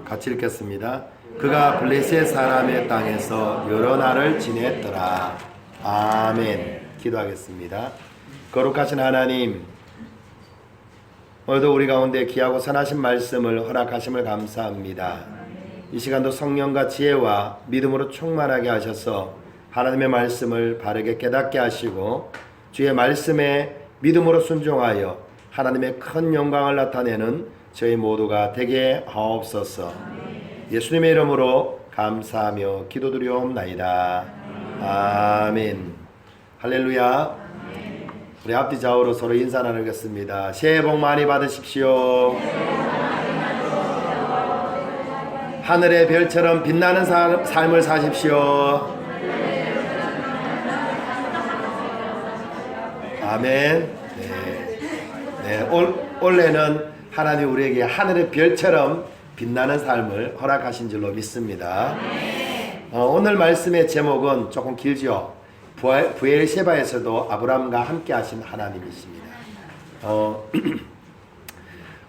같이 읽겠습니다. 그가 블레셋 사람의 땅에서 여러 날을 지냈더라. 아멘. 기도하겠습니다. 거룩하신 하나님, 오늘도 우리 가운데 귀하고 선하신 말씀을 허락하심을 감사합니다. 이 시간도 성령과 지혜와 믿음으로 충만하게 하셔서 하나님의 말씀을 바르게 깨닫게 하시고 주의 말씀에 믿음으로 순종하여 하나님의 큰 영광을 나타내는 저희 모두가 되게 하옵소서. 예수님의 이름으로 감사하며 기도드리옵나이다. 아멘. 할렐루야. 우리 앞뒤 좌우로 서로 인사 나누겠습니다. 새해 복 많이 받으십시오. 하늘의 별처럼 빛나는 삶을 사십시오. 아멘. 올해는 하나님 우리에게 하늘의 별처럼 빛나는 삶을 허락하신 줄로 믿습니다. 오늘 말씀의 제목은 조금 길죠. 부엘셰바에서도 아브라함과 함께 하신 하나님이십니다.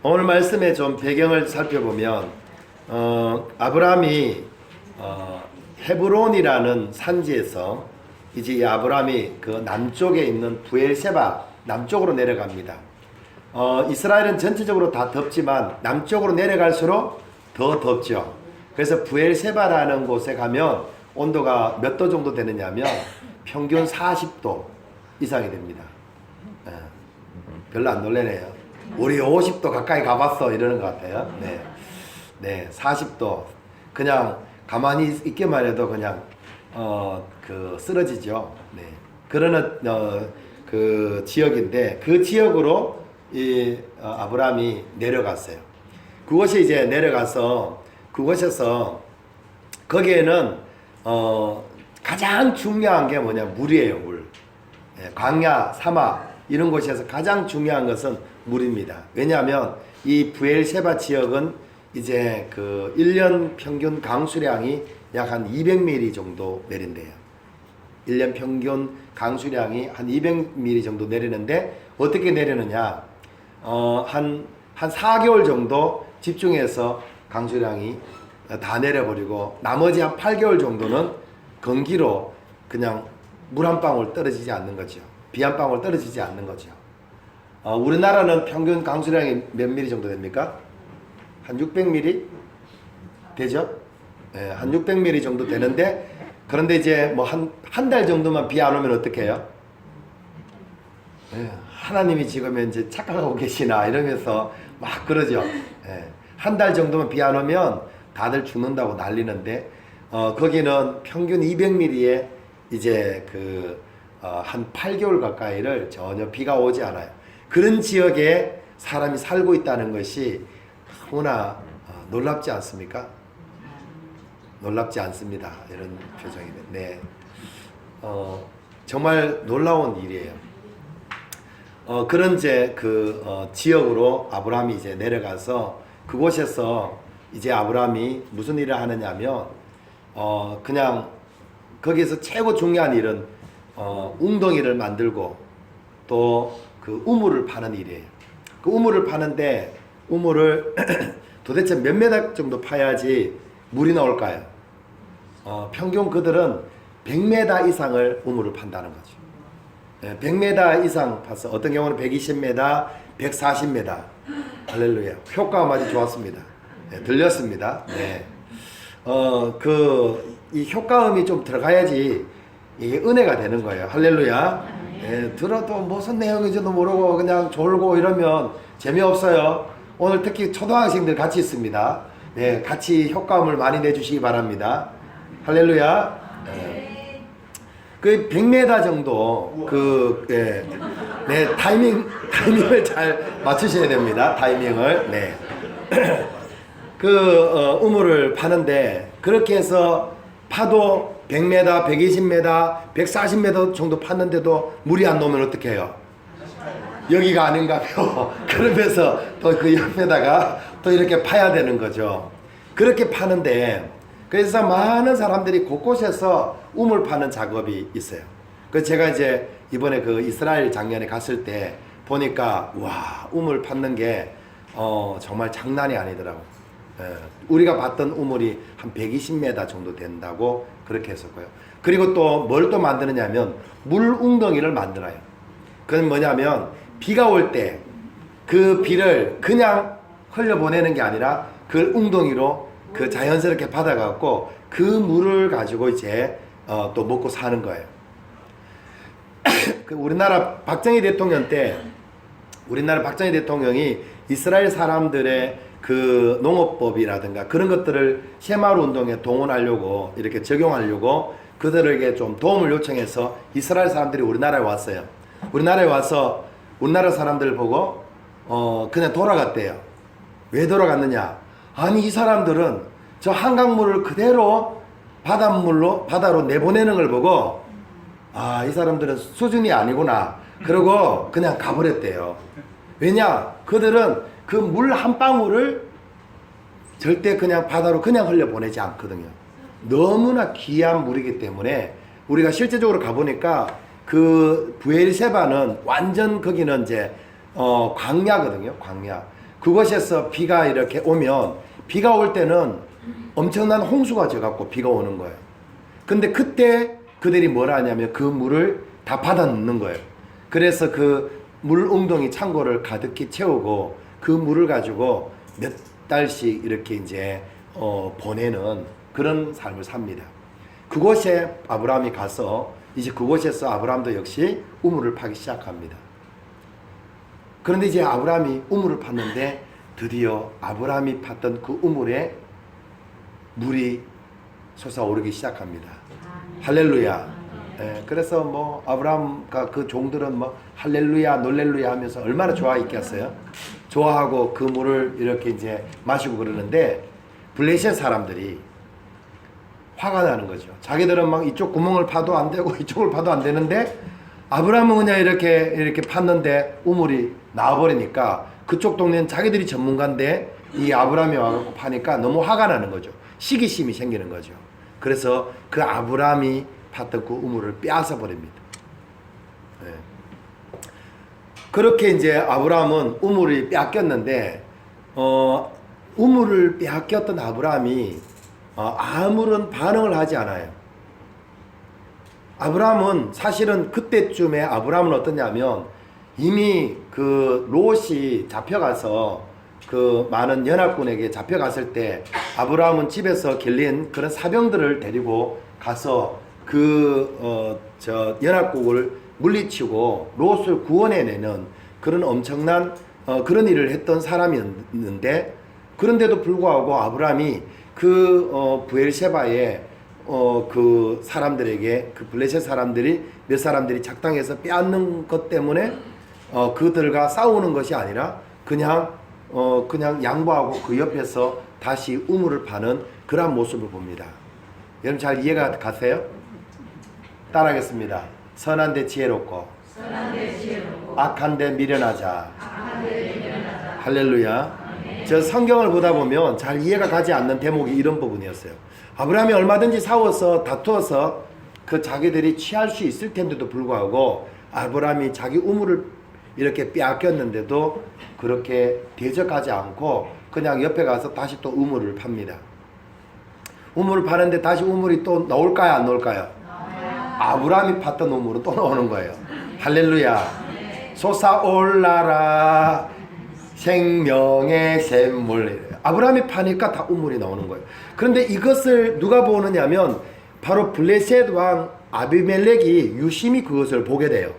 오늘 말씀의 좀 배경을 살펴보면 아브라함이 헤브론이라는 산지에서 이제 이 아브라함이 그 남쪽에 있는 부엘셰바 남쪽으로 내려갑니다. 이스라엘은 전체적으로 다 덥지만 남쪽으로 내려갈수록 더 덥죠. 그래서 부엘셰바라는 곳에 가면 온도가 몇 도 정도 되느냐면 평균 40도 이상이 됩니다. 별로 안 놀래네요. 우리 50도 가까이 가봤어 이러는 것 같아요. 네, 40도. 그냥 가만히 있기만 해도 그냥 쓰러지죠. 네, 그러는 그 지역인데 그 지역으로 이 아브라함이 내려갔어요. 그곳에 이제 내려가서 그곳에서 거기에는 가장 중요한 게 뭐냐, 물이에요. 물. 광야, 사막 이런 곳에서 가장 중요한 것은 물입니다. 왜냐하면 이 부엘셰바 지역은 이제 그 1년 평균 강수량이 약 한 200mm 정도 내린대요. 1년 평균 강수량이 한 200mm 정도 내리는데 어떻게 내리느냐, 한 4개월 정도 집중해서 강수량이 다 내려버리고 나머지 한 8개월 정도는 건기로 그냥 물 한 방울 떨어지지 않는 거죠. 비 한 방울 떨어지지 않는 거죠. 우리나라는 평균 강수량이 몇 미리 정도 됩니까? 한 600mm 되죠? 네, 한 600mm 정도 되는데, 그런데 이제 뭐 한 달 정도만 비 안 오면 어떻게 해요? 네, 하나님이 지금 이제 착각하고 계시나 이러면서 막 그러죠. 네, 한 달 정도만 비 안 오면 다들 죽는다고 난리는데, 거기는 평균 200mm에 이제 한 8개월 가까이를 전혀 비가 오지 않아요. 그런 지역에 사람이 살고 있다는 것이 너무나 놀랍지 않습니까? 놀랍지 않습니다. 이런 표정이. 네. 정말 놀라운 일이에요. 그런 이제 지역으로 아브라함이 이제 내려가서 그곳에서 이제 아브라함이 무슨 일을 하느냐면, 그냥 거기에서 최고 중요한 일은 웅덩이를 만들고 또 그 우물을 파는 일이에요. 그 우물을 파는데 우물을 도대체 몇 메다 정도 파야지 물이 나올까요? 평균 그들은 100m 이상을 우물을 판다는 거죠. 100m 이상 파서 어떤 경우는 120m, 140m. 할렐루야. 효과가 아주 좋았습니다. 네, 들렸습니다. 네. 이 효과음이 좀 들어가야지 이게 은혜가 되는 거예요. 할렐루야. 네, 들어도 무슨 내용인지도 모르고 그냥 졸고 이러면 재미없어요. 오늘 특히 초등학생들 같이 있습니다. 네, 같이 효과음을 많이 내주시기 바랍니다. 할렐루야. 네. 그 100m 정도 네, 타이밍을 잘 맞추셔야 됩니다. 타이밍을. 네. 우물을 파는데 그렇게 해서 파도 100m, 120m, 140m 정도 팠는데도 물이 안 나오면 어떻게 해요? 여기가 아닌가요? 그러면서 또 그 옆에다가 또 이렇게 파야 되는 거죠. 그렇게 파는데, 그래서 많은 사람들이 곳곳에서 우물 파는 작업이 있어요. 그래서 제가 이제 이번에 이스라엘 작년에 갔을 때 보니까 와, 우물 팠는 게 정말 장난이 아니더라고. 우리가 봤던 우물이 한 120m 정도 된다고 그렇게 했었고요. 그리고 또 뭘 또 만드느냐면 물 웅덩이를 만들어요. 그건 뭐냐면 비가 올 때 그 비를 그냥 흘려보내는 게 아니라 그 웅덩이로 그 자연스럽게 받아갖고 그 물을 가지고 이제 또 먹고 사는 거예요. 그 우리나라 박정희 대통령이 이스라엘 사람들의 그 농업법이라든가 그런 것들을 새마을 운동에 동원하려고 이렇게 적용하려고 그들에게 좀 도움을 요청해서 이스라엘 사람들이 우리나라에 왔어요. 우리나라에 와서 우리나라 사람들 보고 그냥 돌아갔대요. 왜 돌아갔느냐? 아니 이 사람들은 저 한강물을 그대로 바다로 내보내는 걸 보고 아, 이 사람들은 수준이 아니구나. 그러고 그냥 가버렸대요. 왜냐? 그들은 그 물 한 방울을 절대 그냥 바다로 그냥 흘려보내지 않거든요. 너무나 귀한 물이기 때문에 우리가 실제적으로 가보니까 그 부엘세바는 완전 거기는 이제 광야거든요. 광야. 그곳에서 비가 이렇게 오면 비가 올 때는 엄청난 홍수가 져갖고 비가 오는 거예요. 근데 그때 그들이 뭘 하냐면 그 물을 다 받아 넣는 거예요. 그래서 그 물 웅덩이 창고를 가득히 채우고 그 물을 가지고 몇 달씩 이렇게 이제 보내는 그런 삶을 삽니다. 그곳에 아브라함이 가서 이제 그곳에서 아브라함도 역시 우물을 파기 시작합니다. 그런데 이제 아브라함이 우물을 팠는데 드디어 아브라함이 팠던 그 우물에 물이 솟아오르기 시작합니다. 할렐루야. 예, 그래서 뭐 아브라함과 그 종들은 뭐 할렐루야 놀렐루야 하면서 얼마나 좋아했겠어요. 좋아하고 그 물을 이렇게 이제 마시고 그러는데 블레셋 사람들이 화가 나는 거죠. 자기들은 막 이쪽 구멍을 파도 안 되고 이쪽을 파도 안 되는데 아브라함은 그냥 이렇게 팠는데 우물이 나와버리니까 그쪽 동네는 자기들이 전문가인데 이 아브라함이 와갖고 파니까 너무 화가 나는 거죠. 시기심이 생기는 거죠. 그래서 그 아브라함이 팠던 그 우물을 빼앗아 버립니다. 네. 그렇게 이제 아브라함은 우물이 빼앗겼는데 우물을 빼앗겼던 아브라함이 아무런 반응을 하지 않아요. 아브라함은 사실은 그때쯤에 아브라함은 어떠냐면 이미 그 롯이 잡혀가서 그 많은 연합군에게 잡혀갔을 때 아브라함은 집에서 길린 그런 사병들을 데리고 가서 그 연합국을 물리치고 롯을 구원해내는 그런 엄청난 그런 일을 했던 사람이었는데 그런데도 불구하고 아브라함이 그 부엘세바의 그 사람들에게 그 블레셋 사람들이 몇 사람들이 작당해서 빼앗는 것 때문에 그들과 싸우는 것이 아니라 그냥 양보하고 그 옆에서 다시 우물을 파는 그러한 모습을 봅니다. 여러분 잘 이해가 가세요? 따라하겠습니다. 선한데 지혜롭고 악한데 미련하자. 할렐루야. 저 성경을 보다 보면 잘 이해가 가지 않는 대목이 이런 부분이었어요. 아브라함이 얼마든지 싸워서 다투어서 그 자기들이 취할 수 있을 텐데도 불구하고 아브라함이 자기 우물을 이렇게 빼앗겼는데도 그렇게 대적하지 않고 그냥 옆에 가서 다시 또 우물을 팝니다. 우물을 파는데 다시 우물이 또 나올까요? 안 나올까요? 아브라함이 팠던 우물은 또 나오는 거예요. 할렐루야. 솟아올라라 생명의 샘물. 아브라함이 파니까 다 우물이 나오는 거예요. 그런데 이것을 누가 보느냐면 바로 블레셋 왕 아비멜렉이 유심히 그것을 보게 돼요.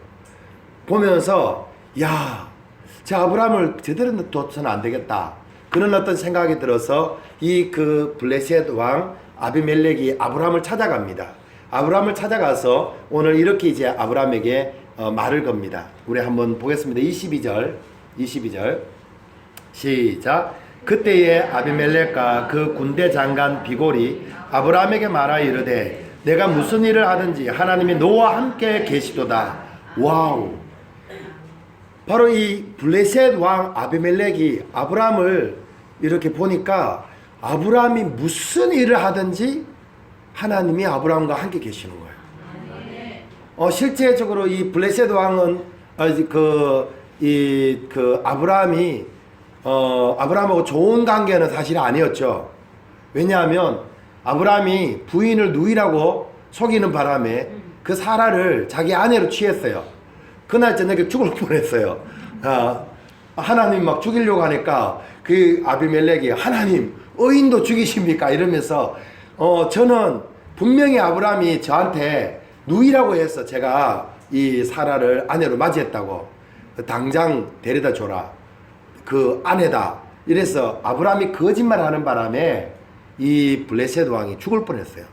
보면서 야, 저 아브라함을 제대로 둬서는 안 되겠다. 그런 어떤 생각이 들어서 이 그 블레셋 왕 아비멜렉이 아브라함을 찾아갑니다. 아브라함을 찾아가서 오늘 이렇게 이제 아브라함에게 말을 겁니다. 우리 한번 보겠습니다. 22절 시작. 그때에 아비멜렉과 그 군대 장관 비골이 아브라함에게 말하여 이르되 내가 무슨 일을 하든지 하나님이 너와 함께 계시도다. 와우. 바로 이 블레셋 왕 아비멜렉이 아브라함을 이렇게 보니까 아브라함이 무슨 일을 하든지 하나님이 아브라함과 함께 계시는 거예요. 실제적으로 이 블레셋 왕은 아브라함이 아브라함하고 좋은 관계는 사실 아니었죠. 왜냐하면 아브라함이 부인을 누이라고 속이는 바람에 그 사라를 자기 아내로 취했어요. 그날 저녁에 죽을 뻔했어요. 하나님 막 죽이려고 하니까 그 아비멜렉이 하나님 의인도 죽이십니까? 이러면서 저는 분명히 아브라함이 저한테 누이라고 해서 제가 이 사라를 아내로 맞이했다고, 당장 데려다 줘라, 그 아내다, 이래서 아브라함이 거짓말하는 바람에 이 블레셋 왕이 죽을 뻔했어요.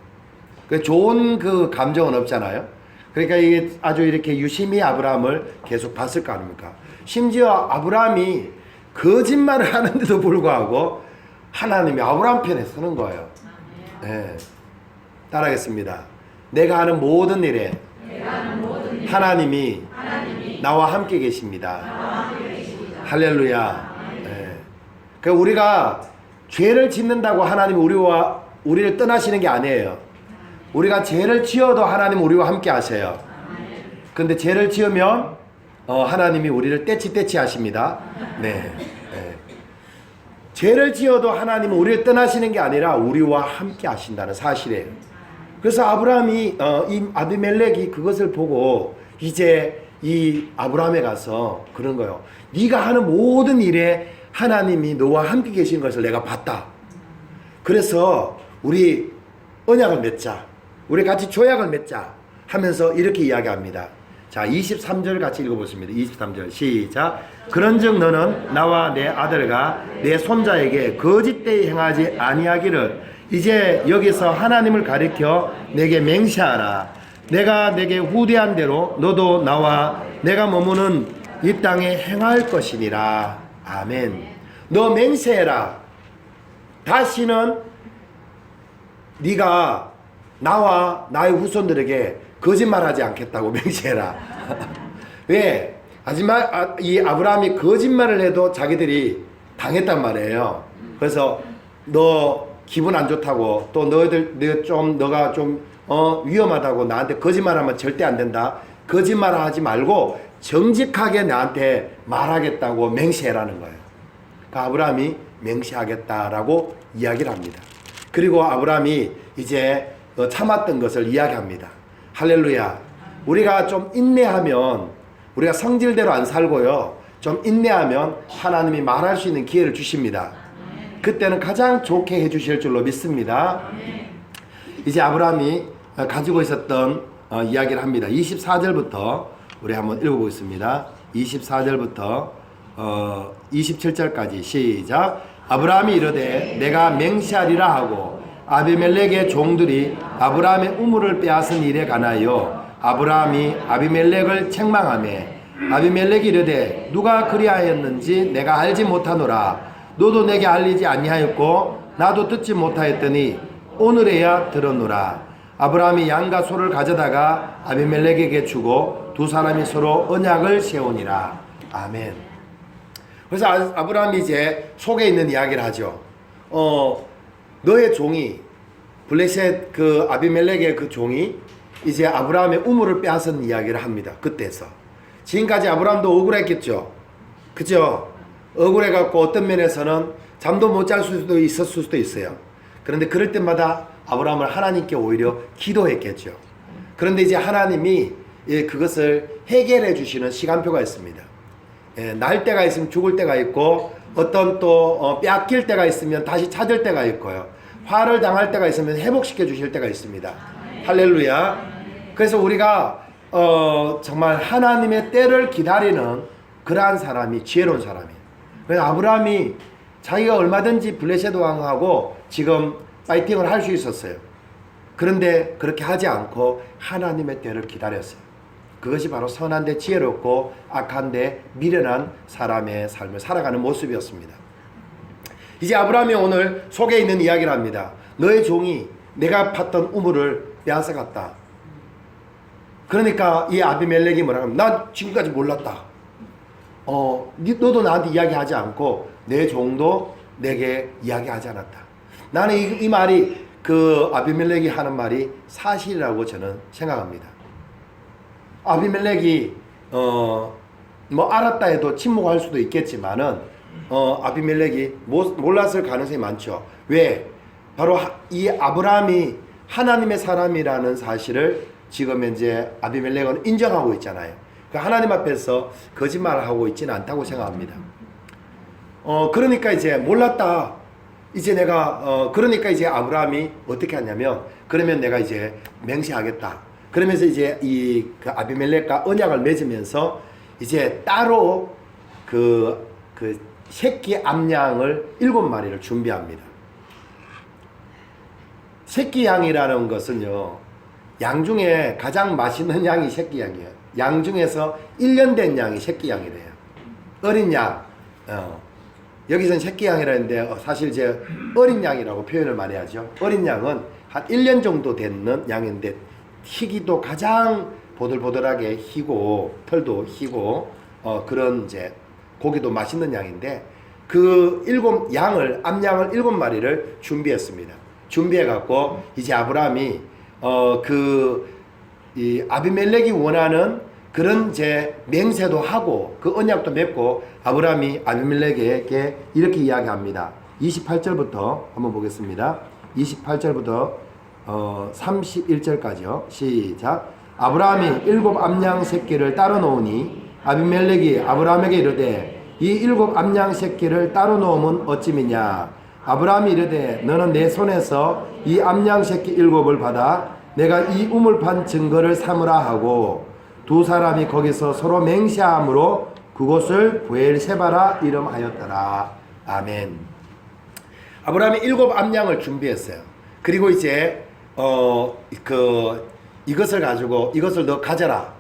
그 좋은 그 감정은 없잖아요. 그러니까 이게 아주 이렇게 유심히 아브라함을 계속 봤을 거 아닙니까? 심지어 아브라함이 거짓말을 하는데도 불구하고 하나님이 아브라함 편에 서는 거예요. 네. 따라하겠습니다. 내가 하는 모든 일에 하나님이 나와 함께 계십니다. 할렐루야. 네. 그러니까 우리가 죄를 짓는다고 하나님이 우리를 떠나시는 게 아니에요. 우리가 죄를 지어도 하나님 우리와 함께 하세요. 근데 죄를 지으면 하나님이 우리를 떼치 하십니다. 네. 네. 죄를 지어도 하나님은 우리를 떠나시는 게 아니라 우리와 함께 하신다는 사실이에요. 그래서 아브라함이 이 아비멜렉이 그것을 보고 이제 이 아브라함에 가서 그런 거예요. 네가 하는 모든 일에 하나님이 너와 함께 계신 것을 내가 봤다. 그래서 우리 언약을 맺자. 우리 같이 조약을 맺자 하면서 이렇게 이야기합니다. 자, 23절 같이 읽어보겠습니다. 23절 시작. 그런즉 너는 나와 내 아들과 내 손자에게 거짓되이 행하지 아니하기를 이제 여기서 하나님을 가리켜 내게 맹세하라. 내가 내게 후대한 대로 너도 나와 내가 머무는 이 땅에 행할 것이니라. 아멘. 너 맹세해라. 다시는 네가 나와 나의 후손들에게 거짓말하지 않겠다고 맹세해라. 왜? 하지만 이 아브라함이 거짓말을 해도 자기들이 당했단 말이에요. 그래서 너 기분 안 좋다고, 또 너가 좀 위험하다고 나한테 거짓말하면 절대 안 된다. 거짓말하지 말고 정직하게 나한테 말하겠다고 맹세해라는 거예요. 그 아브라함이 맹세하겠다라고 이야기를 합니다. 그리고 아브라함이 이제 참았던 것을 이야기합니다. 할렐루야. 우리가 좀 인내하면, 우리가 성질대로 안 살고요, 좀 인내하면 하나님이 말할 수 있는 기회를 주십니다. 그때는 가장 좋게 해주실 줄로 믿습니다. 이제 아브라함이 가지고 있었던 이야기를 합니다. 24절부터 우리 한번 읽어보겠습니다. 24절부터 27절까지 시작. 아브라함이 이르되 내가 맹세하리라 하고 아비멜렉의 종들이 아브라함의 우물을 빼앗은 일에 관하여 아브라함이 아비멜렉을 책망하매 아비멜렉이 이르되 누가 그리하였는지 내가 알지 못하노라. 너도 내게 알리지 아니하였고 나도 듣지 못하였더니 오늘에야 들었노라. 아브라함이 양과 소를 가져다가 아비멜렉에게 주고 두 사람이 서로 언약을 세우니라. 아멘. 그래서 아브라함이 이제 속에 있는 이야기를 하죠. 너의 종이, 블레셋 그 아비멜렉의 그 종이 이제 아브라함의 우물을 빼앗은 이야기를 합니다. 그때서 지금까지 아브라함도 억울했겠죠. 그죠? 억울해갖고 어떤 면에서는 잠도 못 잘 수도 있었을 수도 있어요. 그런데 그럴 때마다 아브라함을 하나님께 오히려 기도했겠죠. 그런데 이제 하나님이 그것을 해결해 주시는 시간표가 있습니다. 날 때가 있으면 죽을 때가 있고, 어떤 또 빼앗길 때가 있으면 다시 찾을 때가 있고요. 화를 당할 때가 있으면 회복시켜 주실 때가 있습니다. 할렐루야. 그래서 우리가 정말 하나님의 때를 기다리는 그러한 사람이 지혜로운 사람이에요. 그래서 아브라함이 자기가 얼마든지 블레셋 왕하고 지금 파이팅을 할 수 있었어요. 그런데 그렇게 하지 않고 하나님의 때를 기다렸어요. 그것이 바로 선한데 지혜롭고 악한데 미련한 사람의 삶을 살아가는 모습이었습니다. 이제 아브라함이 오늘 속에 있는 이야기를 합니다. 너의 종이 내가 팠던 우물을 빼앗아갔다. 그러니까 이 아비멜렉이 뭐라고 하면 난 지금까지 몰랐다. 너도 나한테 이야기하지 않고 내 종도 내게 이야기하지 않았다. 나는 이 말이 그 아비멜렉이 하는 말이 사실이라고 저는 생각합니다. 아비멜렉이 뭐 알았다 해도 침묵할 수도 있겠지만은 아비멜렉이 몰랐을 가능성이 많죠. 왜? 바로 이 아브라함이 하나님의 사람이라는 사실을 지금 이제 아비멜렉은 인정하고 있잖아요. 그 하나님 앞에서 거짓말을 하고 있지는 않다고 생각합니다. 그러니까 이제 몰랐다. 이제 내가 그러니까 이제 아브라함이 어떻게 하냐면, 그러면 내가 이제 맹세하겠다. 그러면서 이제 그 아비멜렉과 언약을 맺으면서 이제 따로 그 새끼 암양을 7마리를 준비합니다. 새끼 양이라는 것은요, 양 중에 가장 맛있는 양이 새끼 양이에요. 양 중에서 1년 된 양이 새끼 양이래요. 어린 양. 여기서는 새끼 양이라는데 사실 이제 어린 양이라고 표현을 많이 하죠. 어린 양은 한 1년 정도 되는 양인데 희기도 가장 보들보들하게 희고 털도 희고 그런 이제 고기도 맛있는 양인데 그 암양을 7마리를 준비했습니다. 준비해 갖고 이제 아브라함이 이 아비멜렉이 원하는 그런 이제 맹세도 하고 그 언약도 맺고 아브라함이 아비멜렉에게 이렇게 이야기합니다. 28절부터 한번 보겠습니다. 28절부터 31절까지요. 시작. 아브라함이 7 암양 새끼를 따로 놓으니 아비멜렉이 아브라함에게 이르되 이 7 암양 새끼를 따로 놓으면 어찌미냐. 아브라함이 이르되 너는 내 손에서 이 암양 새끼 7을 받아 내가 이 우물판 증거를 삼으라 하고 두 사람이 거기서 서로 맹세함으로 그곳을 부엘세바라 이름하였더라. 아멘. 아브라함이 7 암양을 준비했어요. 그리고 이제 이것을 가지고 이것을 너 가져라.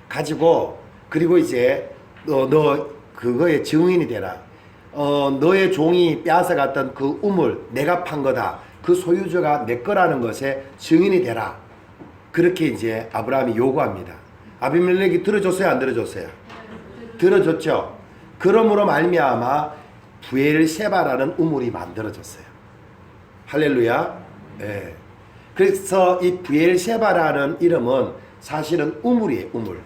가지고 그리고 이제 너 그거의 증인이 되라. 너의 종이 빼앗아갔던 그 우물 내가 판 거다. 그 소유주가 내 거라는 것에 증인이 되라. 그렇게 이제 아브라함이 요구합니다. 아비멜렉이 들어줬어요, 안 들어줬어요? 들어줬죠. 그러므로 말미암아 부엘세바라는 우물이 만들어졌어요. 할렐루야. 예. 그래서 이 부엘세바라는 이름은 사실은 우물이에요, 우물.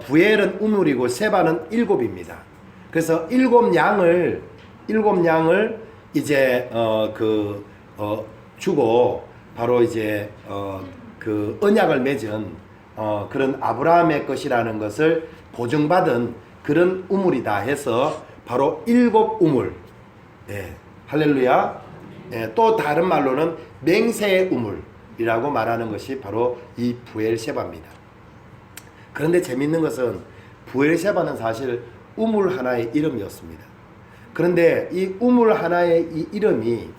부엘은 우물이고 세바는 7입니다. 그래서 7양을 이제 주고 바로 이제 그 언약을 맺은 그런 아브라함의 것이라는 것을 보증받은 그런 우물이다 해서 바로 7 우물. 예. 할렐루야. 예. 또 다른 말로는 맹세의 우물이라고 말하는 것이 바로 이 부엘세바입니다. 그런데 재밌는 것은 부엘세바는 사실 우물 하나의 이름이었습니다. 그런데 이 우물 하나의 이 이름이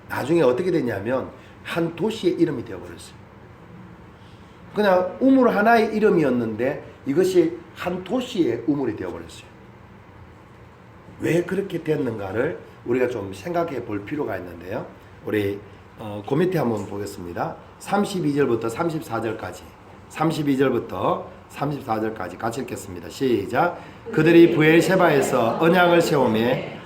나중에 어떻게 됐냐면 한 도시의 이름이 되어버렸어요. 그냥 우물 하나의 이름이었는데 이것이 한 도시의 우물이 되어버렸어요. 왜 그렇게 됐는가를 우리가 좀 생각해 볼 필요가 있는데요. 우리 그 밑에 한번 보겠습니다. 32절부터 34절까지 32절부터 34절까지 같이 읽겠습니다. 시작. 그들이 부엘세바에서 언약을 세우며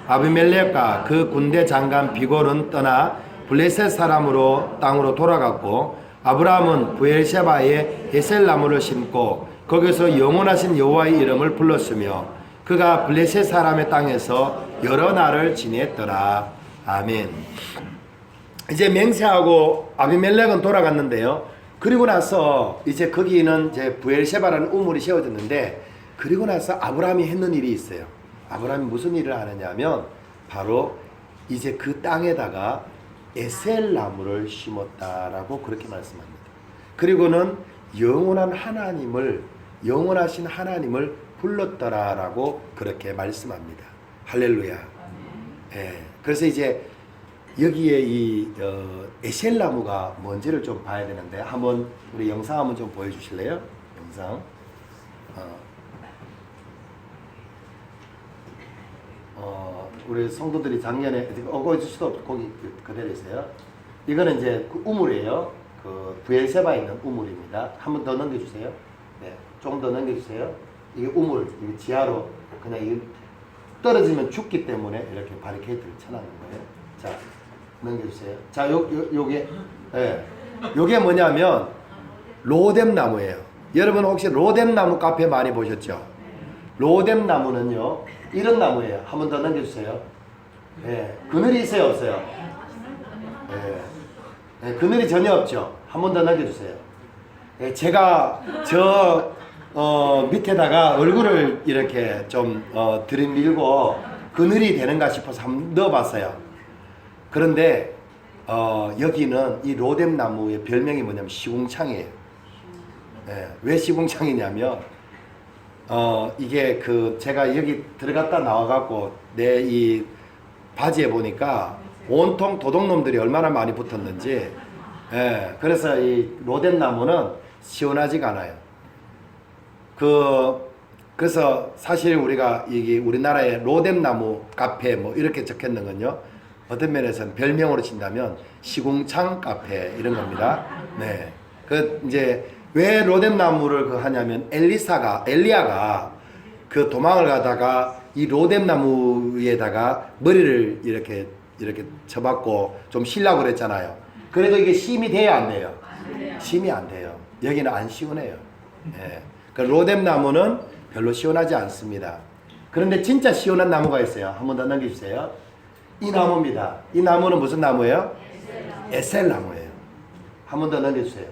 아비멜렉과 그 군대 장관 비골은 떠나 블레셋 사람으로 땅으로 돌아갔고 아브라함은 부엘세바에 에셀나무를 심고 거기서 영원하신 여호와의 이름을 불렀으며 그가 블레셋 사람의 땅에서 여러 날을 지냈더라. 아멘. 이제 맹세하고 아비멜렉은 돌아갔는데요. 그리고 나서 이제 거기는 이제 부엘세바라는 우물이 세워졌는데 그리고 나서 아브라함이 했는 일이 있어요. 아브라함이 무슨 일을 하느냐면 바로 이제 그 땅에다가 에셀나무를 심었다라고 그렇게 말씀합니다. 그리고는 영원하신 하나님을 불렀더라라고 그렇게 말씀합니다. 할렐루야. 예. 그래서 이제 여기에 이 에셀나무가 뭔지를 좀 봐야 되는데 한번 우리 영상 한번 좀 보여주실래요? 영상. 우리 성도들이 작년에 수도 거기 그대로 있어요. 이거는 이제 그 우물이에요. 그 부엘세바에 있는 우물입니다. 한번 더 넘겨주세요. 네, 조금 더 넘겨주세요. 이게 우물, 이게 지하로 그냥 이게 떨어지면 죽기 때문에 이렇게 바리케이트를 쳐놓는 거예요. 자, 넘겨주세요. 자, 요게, 예, 요게 뭐냐면 로뎀나무예요. 여러분 혹시 로뎀나무 카페 많이 보셨죠? 로뎀 나무는요, 이런 나무예요. 한 번 더 넘겨주세요. 예, 그늘이 있어요, 없어요? 예, 예, 그늘이 전혀 없죠. 한 번 더 넘겨주세요. 예, 제가 밑에다가 얼굴을 이렇게 좀 들이밀고 그늘이 되는가 싶어서 한번 넣어봤어요. 그런데 여기는 이 로뎀 나무의 별명이 뭐냐면 시궁창이에요. 예, 왜 시궁창이냐면 이게 제가 여기 들어갔다 나와갖고 내 이 바지에 보니까 온통 도둑놈들이 얼마나 많이 붙었는지, 예, 그래서 이 로뎀 나무는 시원하지가 않아요. 그래서 사실 우리가 이게 우리나라의 로뎀 나무 카페 뭐 이렇게 적혔는 건요, 어떤 면에서는 별명으로 친다면 시궁창 카페 이런 겁니다. 네. 이제 왜 로뎀 나무를 하냐면 엘리야가 도망을 가다가 이 로뎀 나무에다가 머리를 이렇게 쳐박고 좀 쉬려고 그랬잖아요. 그래도 이게 심이 돼야 안 돼요? 심이 안 돼요. 여기는 안 시원해요. 네. 로뎀 나무는 별로 시원하지 않습니다. 그런데 진짜 시원한 나무가 있어요. 한 번 더 넘겨주세요. 이 나무입니다. 이 나무는 무슨 나무예요? 에셀 나무예요. 한 번 더 넘겨주세요.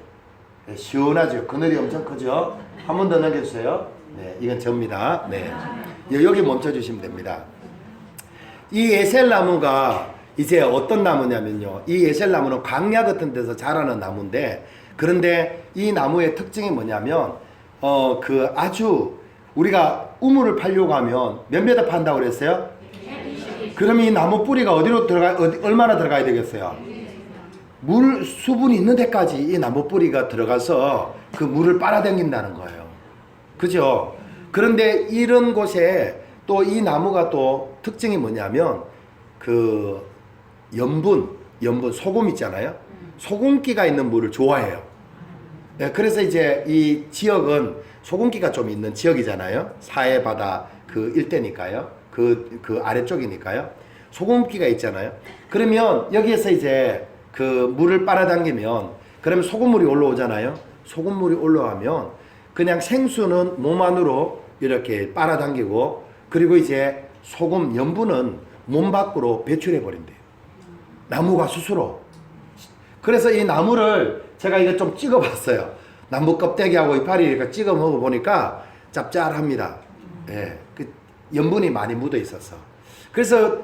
네, 시원하죠. 그늘이 엄청 크죠. 한 번 더 넘겨주세요. 네, 이건 접니다. 네, 여기 멈춰주시면 됩니다. 이 에셀 나무가 이제 어떤 나무냐면요, 이 에셀 나무는 광야 같은 데서 자라는 나무인데, 그런데 이 나무의 특징이 뭐냐면 아주 우리가 우물을 파려고 하면 몇 미터 판다고 그랬어요? 그럼 이 나무 뿌리가 얼마나 들어가야 되겠어요? 물 수분이 있는 데까지 이 나무 뿌리가 들어가서 그 물을 빨아당긴다는 거예요. 그죠? 그런데 이런 곳에 또 이 나무가 또 특징이 뭐냐면 염분, 소금 있잖아요. 소금기가 있는 물을 좋아해요. 네, 그래서 이제 이 지역은 소금기가 좀 있는 지역이잖아요. 사해바다 일대니까요. 그 아래쪽이니까요. 소금기가 있잖아요. 그러면 여기에서 이제 물을 빨아당기면, 그러면 소금물이 올라오잖아요. 소금물이 올라오면 그냥 생수는 몸 안으로 이렇게 빨아당기고, 그리고 이제 소금, 염분은 몸 밖으로 배출해 버린대요. 나무가 스스로. 그래서 이 나무를 제가 이거 좀 찍어 봤어요. 나무 껍데기하고 이파리 이렇게 찍어 먹어 보니까 짭짤합니다. 예, 염분이 많이 묻어 있어서. 그래서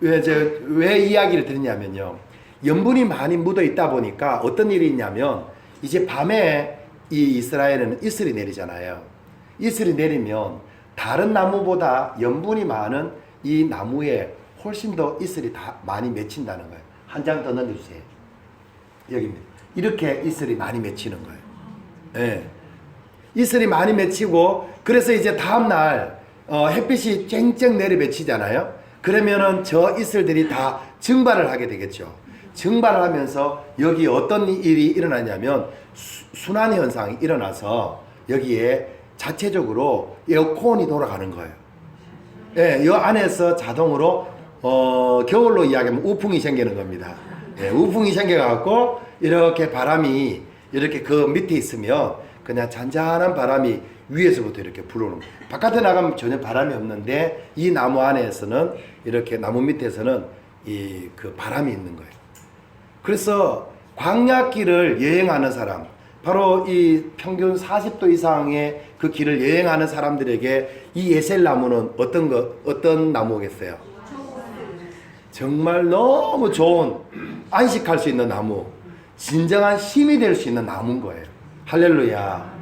왜 이야기를 드리냐면요, 염분이 많이 묻어 있다 보니까 어떤 일이 있냐면, 이제 밤에 이 이스라엘에는 이슬이 내리잖아요. 이슬이 내리면 다른 나무보다 염분이 많은 이 나무에 훨씬 더 이슬이 많이 맺힌다는 거예요. 한 장 더 넣어주세요. 여기입니다. 이렇게 이슬이 많이 맺히는 거예요. 예. 이슬이 많이 맺히고, 그래서 이제 다음날 햇빛이 쨍쨍 내리맺히잖아요. 그러면은 저 이슬들이 다 증발을 하게 되겠죠. 증발을 하면서 여기 어떤 일이 일어나냐면 순환 현상이 일어나서 여기에 자체적으로 에어컨이 돌아가는 거예요. 예, 이 안에서 자동으로 겨울로 이야기하면 우풍이 생기는 겁니다. 예, 우풍이 생겨갖고 이렇게 바람이 이렇게 그 밑에 있으면 그냥 잔잔한 바람이 위에서부터 이렇게 불어오는 거예요. 바깥에 나가면 전혀 바람이 없는데 이 나무 안에서는, 이렇게 나무 밑에서는 바람이 있는 거예요. 그래서 광야길을 여행하는 사람, 바로 이 평균 40도 이상의 그 길을 여행하는 사람들에게 이 에셀 나무는 어떤 나무겠어요? 정말 너무 좋은, 안식할 수 있는 나무, 진정한 힘이 될 수 있는 나무인 거예요. 할렐루야.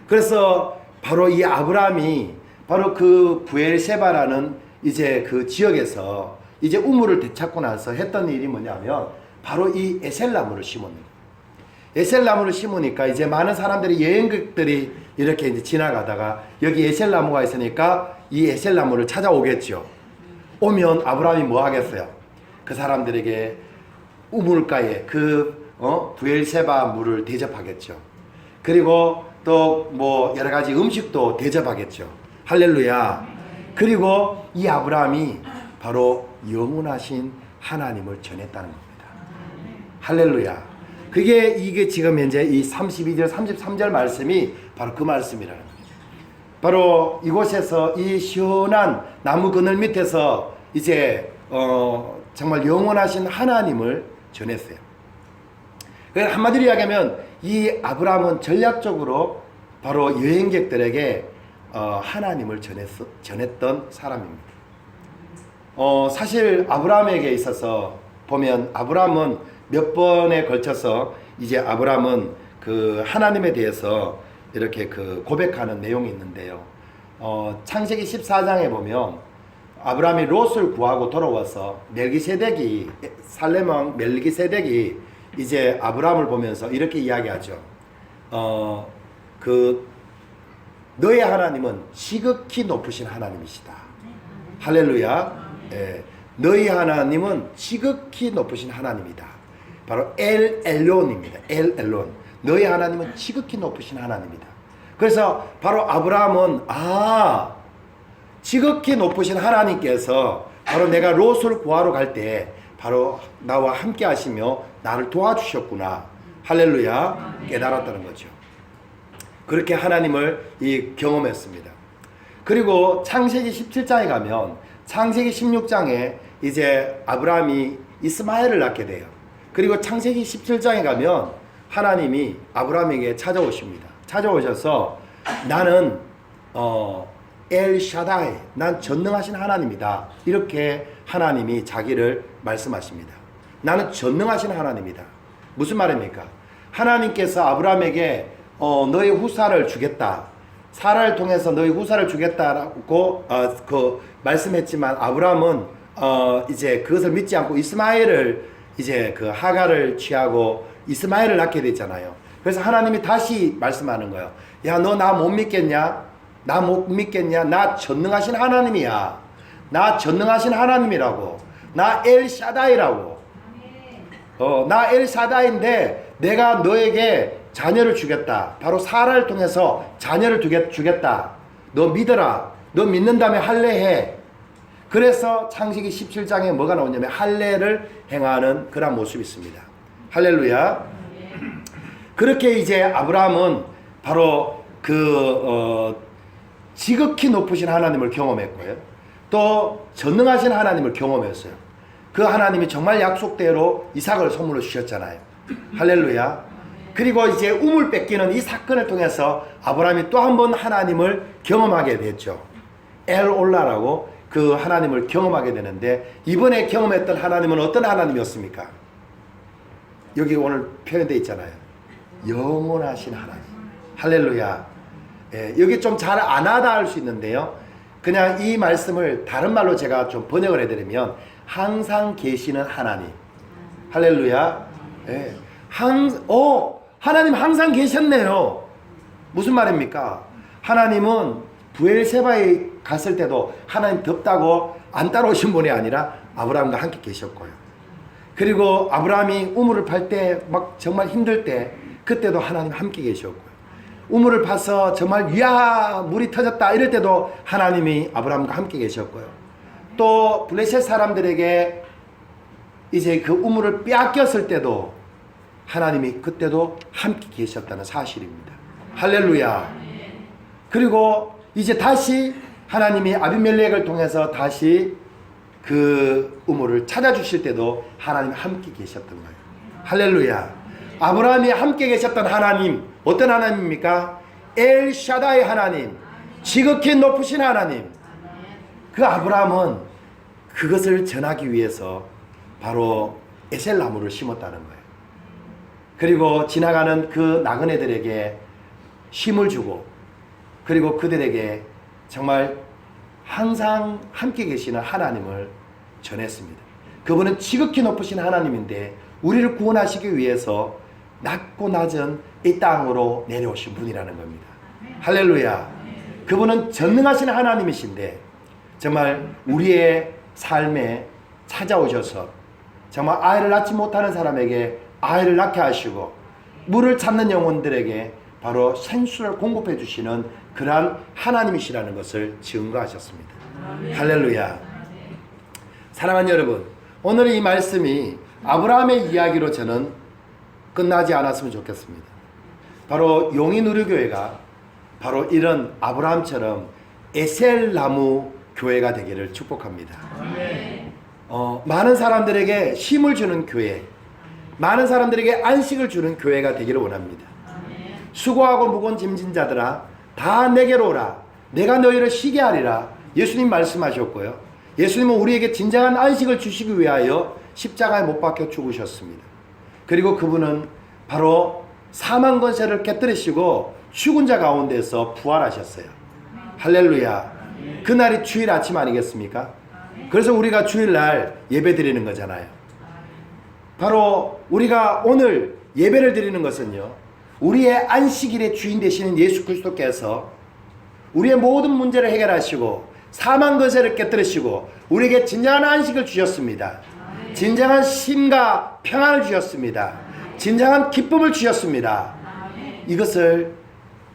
그래서 바로 이 아브라함이 바로 부엘세바라는 이제 그 지역에서 이제 우물을 되찾고 나서 했던 일이 뭐냐면, 바로 이 에셀나무를 심었는 거예요. 에셀나무를 심으니까 이제 많은 사람들이, 여행객들이 이렇게 이제 지나가다가 여기 에셀나무가 있으니까 이 에셀나무를 찾아오겠죠. 오면 아브라함이 뭐 하겠어요? 그 사람들에게 우물가에 부엘세바 물을 대접하겠죠. 그리고 또 뭐 여러 가지 음식도 대접하겠죠. 할렐루야. 그리고 이 아브라함이 바로 영원하신 하나님을 전했다는 겁니다. 할렐루야. 이게 지금 현재 이 32절 33절 말씀이 바로 그 말씀이라는 거예요. 바로 이곳에서 이 시원한 나무 그늘 밑에서 이제 정말 영원하신 하나님을 전했어요. 그래서 한마디로 이야기하면 이 아브라함은 전략적으로 바로 여행객들에게 하나님을 전했던 사람입니다. 사실 아브라함에게 있어서 보면 아브라함은 몇 번에 걸쳐서 이제 아브라함은 그 하나님에 대해서 이렇게 그 고백하는 내용이 있는데요. 창세기 14장에 보면 아브라함이 롯을 구하고 돌아와서 멜기세덱이 살렘 왕 멜기세덱이 이제 아브라함을 보면서 이렇게 이야기하죠. 너의 하나님은 지극히 높으신 하나님이시다. 할렐루야. 예, 너희 하나님은 지극히 높으신 하나님이다. 바로 엘 엘론입니다. 엘 엘론. 너희 하나님은 지극히 높으신 하나님이다. 그래서 바로 아브라함은 지극히 높으신 하나님께서 바로 내가 롯을 구하러 갈 때 바로 나와 함께 하시며 나를 도와주셨구나. 할렐루야. 깨달았다는 거죠. 그렇게 하나님을 경험했습니다. 그리고 창세기 17장에 가면 창세기 16장에 이제 아브라함이 이스마엘을 낳게 돼요. 그리고 창세기 17장에 가면 하나님이 아브라함에게 찾아오십니다. 찾아오셔서 나는 엘 샤다이, 난 전능하신 하나님이다. 이렇게 하나님이 자기를 말씀하십니다. 나는 전능하신 하나님이다. 무슨 말입니까? 하나님께서 아브라함에게 너의 후사를 주겠다. 사라를 통해서 너의 후사를 주겠다라고 말씀했지만 아브라함은 이제 그것을 믿지 않고 이스마엘을 이제 그 하갈을 취하고 이스마엘을 낳게 됐잖아요. 그래서 하나님이 다시 말씀하는 거예요. 야, 너 나 못 믿겠냐? 나 못 믿겠냐? 나 전능하신 하나님이야. 나 전능하신 하나님이라고. 나 엘샤다이라고. 나 엘샤다이인데 내가 너에게 자녀를 주겠다. 바로 사라를 통해서 자녀를 주겠다. 너 믿어라. 너 믿는 다음에 할례해. 그래서 창세기 17장에 뭐가 나오냐면 할례를 행하는 그런 모습이 있습니다. 할렐루야. 그렇게 이제 아브라함은 바로 지극히 높으신 하나님을 경험했고요. 또 전능하신 하나님을 경험했어요. 그 하나님이 정말 약속대로 이삭을 선물로 주셨잖아요. 할렐루야. 그리고 이제 우물 뺏기는 이 사건을 통해서 아브라함이 또 한 번 하나님을 경험하게 됐죠. 엘올라라고 그 하나님을 경험하게 되는데 이번에 경험했던 하나님은 어떤 하나님이었습니까? 여기 오늘 표현되어 있잖아요. 영원하신 하나님. 할렐루야. 예, 여기 좀 잘 안 하다 할 수 있는데요. 그냥 이 말씀을 다른 말로 제가 좀 번역을 해드리면 항상 계시는 하나님. 할렐루야. 예, 하나님 항상 계셨네요. 무슨 말입니까? 하나님은 부엘세바에 갔을 때도 하나님 덥다고 안 따라오신 분이 아니라 아브라함과 함께 계셨고요. 그리고 아브라함이 우물을 팔 때 막 정말 힘들 때 그때도 하나님 함께 계셨고요. 우물을 파서 정말 위야 물이 터졌다 이럴 때도 하나님이 아브라함과 함께 계셨고요. 또 블레셋 사람들에게 이제 그 우물을 빼앗겼을 때도 하나님이 그때도 함께 계셨다는 사실입니다. 할렐루야. 그리고 이제 다시 하나님이 아비멜렉을 통해서 다시 그 우물을 찾아주실 때도 하나님이 함께 계셨던 거예요. 할렐루야. 아브라함이 함께 계셨던 하나님, 어떤 하나님입니까? 엘샤다이 하나님, 지극히 높으신 하나님. 그 아브라함은 그것을 전하기 위해서 바로 에셀나무를 심었다는 거예요. 그리고 지나가는 그 나그네들에게 힘을 주고, 그리고 그들에게 정말 항상 함께 계시는 하나님을 전했습니다. 그분은 지극히 높으신 하나님인데 우리를 구원하시기 위해서 낮고 낮은 이 땅으로 내려오신 분이라는 겁니다. 할렐루야. 그분은 전능하신 하나님이신데 정말 우리의 삶에 찾아오셔서 정말 아이를 낳지 못하는 사람에게 아이를 낳게 하시고 물을 찾는 영혼들에게 바로 생수를 공급해 주시는 그러한 하나님이시라는 것을 증거하셨습니다. 할렐루야. 사랑하는 여러분, 오늘 이 말씀이 아브라함의 이야기로 저는 끝나지 않았으면 좋겠습니다. 바로 용인 우리교회가 바로 이런 아브라함처럼 에셀 나무 교회가 되기를 축복합니다. 많은 사람들에게 힘을 주는 교회, 많은 사람들에게 안식을 주는 교회가 되기를 원합니다. 수고하고 무거운 짐진 자들아 다 내게로 오라. 내가 너희를 쉬게 하리라. 예수님 말씀하셨고요. 예수님은 우리에게 진정한 안식을 주시기 위하여 십자가에 못 박혀 죽으셨습니다. 그리고 그분은 바로 사망 권세를 깨뜨리시고 죽은 자 가운데서 부활하셨어요. 할렐루야. 그날이 주일 아침 아니겠습니까? 그래서 우리가 주일날 예배 드리는 거잖아요. 바로 우리가 오늘 예배를 드리는 것은요, 우리의 안식일의 주인 되시는 예수 그리스도께서 우리의 모든 문제를 해결하시고 사망 권세를 깨뜨리시고 우리에게 진정한 안식을 주셨습니다. 진정한 쉼과 평안을 주셨습니다. 진정한 기쁨을 주셨습니다. 이것을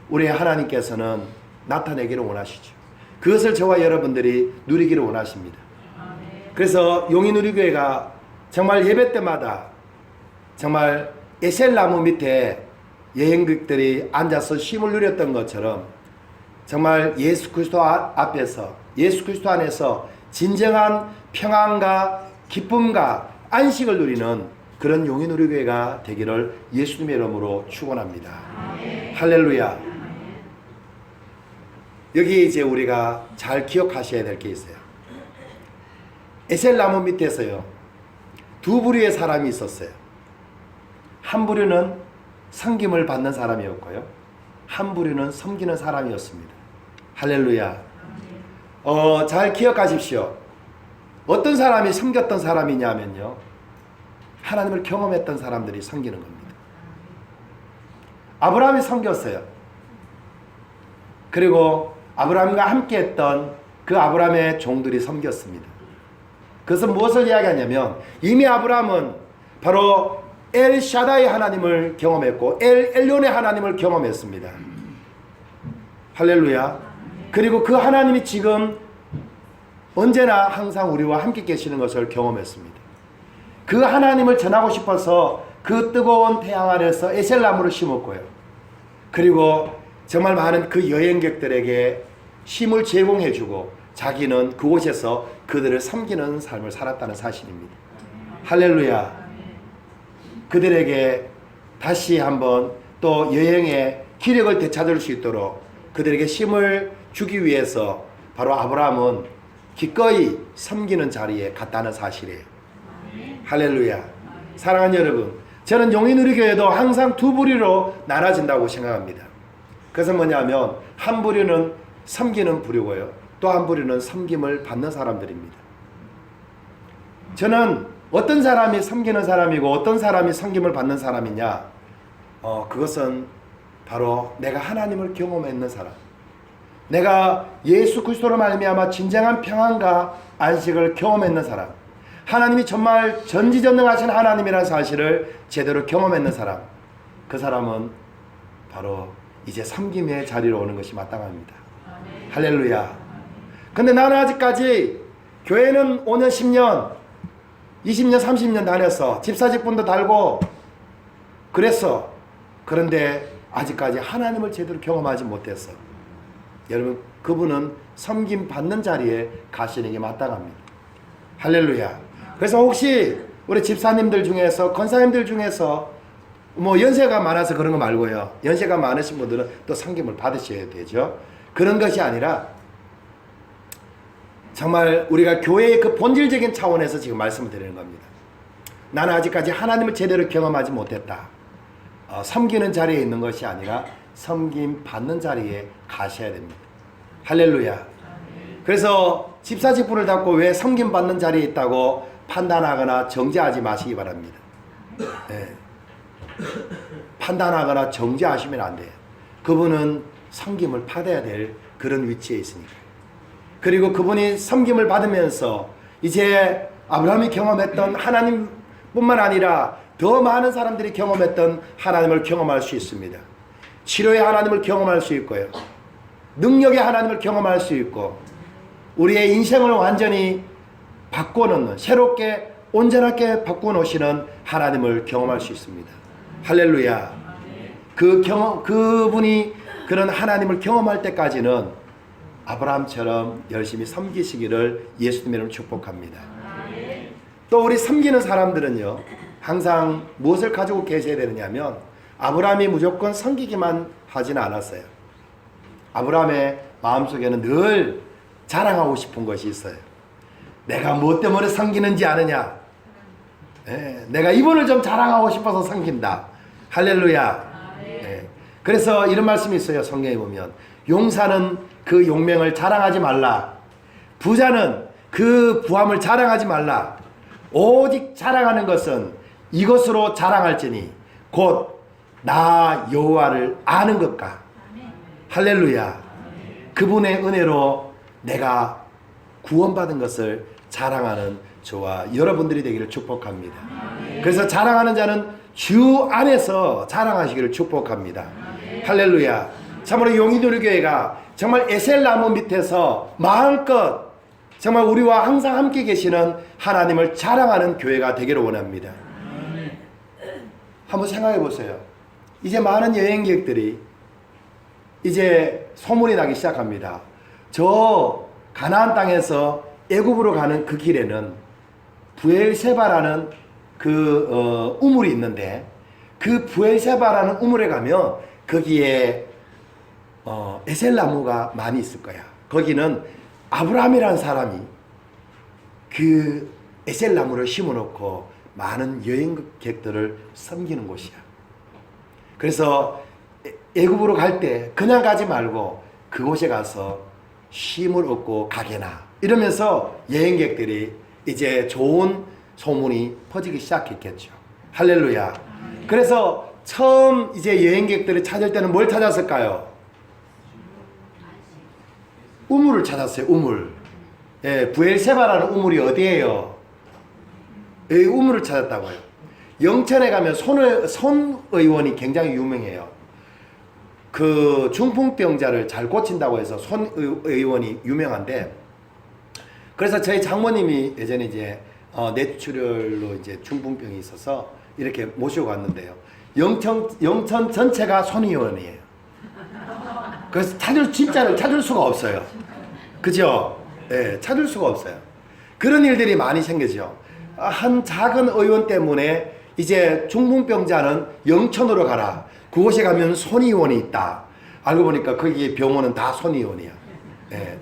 우리 하나님께서는 나타내기를 원하시죠. 그것을 저와 여러분들이 누리기를 원하십니다. 그래서 용인우리교회가 정말 예배 때마다 정말 에셀나무 밑에 여행객들이 앉아서 쉼을 누렸던 것처럼 정말 예수 그리스도 앞에서, 예수 그리스도 안에서 진정한 평안과 기쁨과 안식을 누리는 그런 용인우리교회가 되기를 예수님의 이름으로 축원합니다. 할렐루야. 여기 이제 우리가 잘 기억하셔야 될 게 있어요. 에셀나무 밑에서요, 두 부류의 사람이 있었어요. 한 부류는 섬김을 받는 사람이었고요, 한 부류는 섬기는 사람이었습니다. 할렐루야. 잘 기억하십시오. 어떤 사람이 섬겼던 사람이냐면요, 하나님을 경험했던 사람들이 섬기는 겁니다. 아브라함이 섬겼어요. 그리고 아브라함과 함께 했던 그 아브라함의 종들이 섬겼습니다. 그것은 무엇을 이야기하냐면, 이미 아브라함은 바로 엘 샤다이 하나님을 경험했고 엘 엘론의 하나님을 경험했습니다. 할렐루야. 그리고 그 하나님이 지금 언제나 항상 우리와 함께 계시는 것을 경험했습니다. 그 하나님을 전하고 싶어서 그 뜨거운 태양 아래서 에셀나무를 심었고요. 그리고 정말 많은 그 여행객들에게 쉼을 제공해주고 자기는 그곳에서 그들을 섬기는 삶을 살았다는 사실입니다. 할렐루야. 그들에게 다시 한번 또 여행의 기력을 되찾을 수 있도록 그들에게 힘을 주기 위해서 바로 아브라함은 기꺼이 섬기는 자리에 갔다는 사실이에요. 할렐루야. 사랑하는 여러분, 저는 용인우리교회도 항상 두 부류로 나눠진다고 생각합니다. 그것은 뭐냐면, 한 부류는 섬기는 부류고요, 또 한 부류는 섬김을 받는 사람들입니다. 저는 어떤 사람이 섬기는 사람이고 어떤 사람이 섬김을 받는 사람이냐, 그것은 바로 내가 하나님을 경험했는 사람, 내가 예수 그리스도로 말미암아 진정한 평안과 안식을 경험했는 사람, 하나님이 정말 전지전능하신 하나님이라는 사실을 제대로 경험했는 사람, 그 사람은 바로 이제 섬김의 자리로 오는 것이 마땅합니다. 할렐루야. 근데 나는 아직까지 교회는 5년, 10년, 20년, 30년 다녔어. 집사직분도 달고 그랬어. 그런데 아직까지 하나님을 제대로 경험하지 못했어. 여러분, 그분은 섬김 받는 자리에 가시는 게 마땅합니다. 할렐루야. 그래서 혹시 우리 집사님들 중에서, 권사님들 중에서 뭐 연세가 많아서 그런 거 말고요, 연세가 많으신 분들은 또 섬김을 받으셔야 되죠. 그런 것이 아니라 정말 우리가 교회의 그 본질적인 차원에서 지금 말씀을 드리는 겁니다. 나는 아직까지 하나님을 제대로 경험하지 못했다. 섬기는 자리에 있는 것이 아니라 섬김 받는 자리에 가셔야 됩니다. 할렐루야. 그래서 집사직분을 잡고 왜 섬김 받는 자리에 있다고 판단하거나 정죄하지 마시기 바랍니다. 네. 판단하거나 정죄하시면 안 돼요. 그분은 섬김을 받아야 될 그런 위치에 있으니까요. 그리고 그분이 섬김을 받으면서 이제 아브라함이 경험했던 하나님뿐만 아니라 더 많은 사람들이 경험했던 하나님을 경험할 수 있습니다. 치료의 하나님을 경험할 수 있고요, 능력의 하나님을 경험할 수 있고, 우리의 인생을 완전히 바꿔놓는, 새롭게 온전하게 바꿔놓으시는 하나님을 경험할 수 있습니다. 할렐루야. 그분이 그런 하나님을 경험할 때까지는 아브라함처럼 열심히 섬기시기를 예수님의 이름으로 축복합니다. 또 우리 섬기는 사람들은요, 항상 무엇을 가지고 계셔야 되느냐면, 아브라함이 무조건 섬기기만 하지는 않았어요. 아브라함의 마음속에는 늘 자랑하고 싶은 것이 있어요. 내가 무엇 때문에 섬기는지 아느냐? 내가 이분을 좀 자랑하고 싶어서 섬긴다. 할렐루야. 그래서 이런 말씀이 있어요. 성경에 보면 용사는 그 용맹을 자랑하지 말라. 부자는 그 부함을 자랑하지 말라. 오직 자랑하는 것은 이것으로 자랑할지니 곧 나 여호와를 아는 것과 할렐루야. 그분의 은혜로 내가 구원받은 것을 자랑하는 저와 여러분들이 되기를 축복합니다. 그래서 자랑하는 자는 주 안에서 자랑하시기를 축복합니다. 할렐루야. 참으로 용인우리교회가 정말 에셀나무 밑에서 마음껏 정말 우리와 항상 함께 계시는 하나님을 자랑하는 교회가 되기를 원합니다. 한번 생각해 보세요. 이제 많은 여행객들이 이제 소문이 나기 시작합니다. 저 가나안 땅에서 애굽으로 가는 그 길에는 부엘세바라는 그 우물이 있는데, 그 부엘세바라는 우물에 가면 거기에 에셀나무가 많이 있을 거야. 거기는 아브라함이라는 사람이 그 에셀나무를 심어놓고 많은 여행객들을 섬기는 곳이야. 그래서 애굽으로 갈 때 그냥 가지 말고 그곳에 가서 쉼을 얻고 가게나 이러면서 여행객들이 이제 좋은 소문이 퍼지기 시작했겠죠. 할렐루야. 그래서 처음 이제 여행객들이 찾을 때는 뭘 찾았을까요? 우물을 찾았어요. 우물. 부엘세바라는 우물이 어디예요? 여기 우물을 찾았다고요. 영천에 가면 손 의원이 굉장히 유명해요. 그 중풍병자를 잘 고친다고 해서 손 의원이 유명한데, 그래서 저희 장모님이 예전에 이제 뇌출혈로 이제 중풍병이 있어서 이렇게 모시고 갔는데요. 영천 전체가 손 의원이에요. 그래서 진짜로 찾을 수가 없어요. 그죠? 네, 찾을 수가 없어요. 그런 일들이 많이 생기죠. 한 작은 의원 때문에 이제 중풍병자는 영천으로 가라. 그곳에 가면 손의원이 있다. 알고 보니까 거기 병원은 다 손의원이야. 예.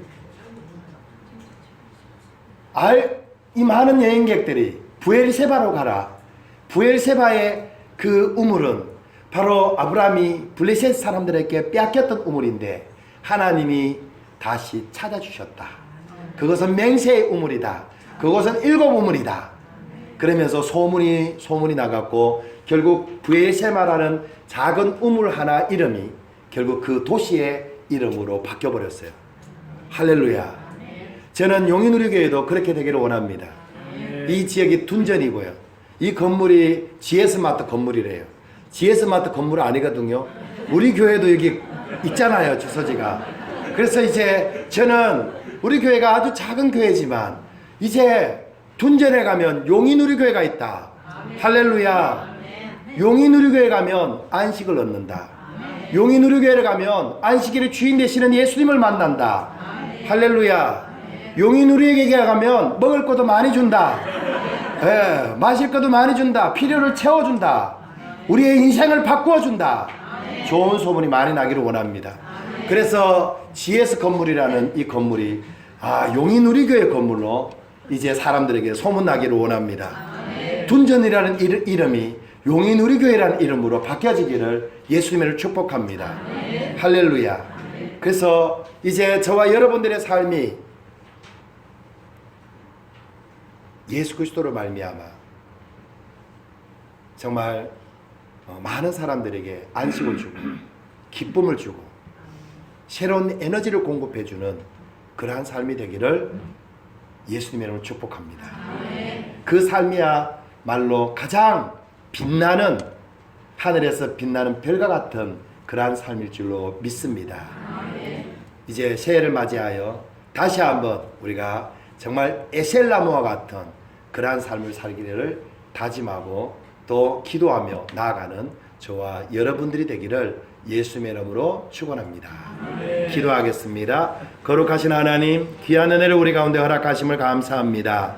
이 많은 여행객들이 부엘세바로 가라. 부엘세바의 그 우물은 바로 아브라함이 블레셋 사람들에게 빼앗겼던 우물인데 하나님이 다시 찾아주셨다. 그것은 맹세의 우물이다. 그것은 7 우물이다. 그러면서 소문이 나갔고 결국 부엘세바라는 작은 우물 하나 이름이 결국 그 도시의 이름으로 바뀌어버렸어요. 할렐루야. 저는 용인우리교회도 그렇게 되기를 원합니다. 이 지역이 둔전이고요. 이 건물이 GS마트 건물이래요. GS마트 건물 아니거든요. 우리 교회도 여기 있잖아요. 주소지가. 그래서 이제 저는 우리 교회가 아주 작은 교회지만 이제 둔전에 가면 용인우리교회가 있다. 할렐루야. 용인우리교회 가면 안식을 얻는다. 용인우리교회를 가면 안식일의 주인 되시는 예수님을 만난다. 할렐루야. 용인우리에게 가면 먹을 것도 많이 준다. 마실 것도 많이 준다. 필요를 채워준다. 우리의 인생을 바꾸어준다. 좋은 소문이 많이 나기를 원합니다. 그래서 GS 건물이라는 이 건물이 용인우리교회 건물로 이제 사람들에게 소문나기를 원합니다. 둔전이라는 이름이 용인우리교회라는 이름으로 바뀌어지기를 예수님을 축복합니다. 할렐루야. 그래서 이제 저와 여러분들의 삶이 예수 그리스도로 말미암아 정말 많은 사람들에게 안식을 주고 기쁨을 주고 새로운 에너지를 공급해주는 그러한 삶이 되기를 예수님의 이름으로 축복합니다. 그 삶이야말로 가장 빛나는, 하늘에서 빛나는 별과 같은 그러한 삶일 줄로 믿습니다. 이제 새해를 맞이하여 다시 한번 우리가 정말 에셀나무와 같은 그러한 삶을 살기를 다짐하고 또 기도하며 나아가는 저와 여러분들이 되기를 예수님의 이름으로 축원합니다. 기도하겠습니다. 거룩하신 하나님, 귀한 은혜를 우리 가운데 허락하심을 감사합니다.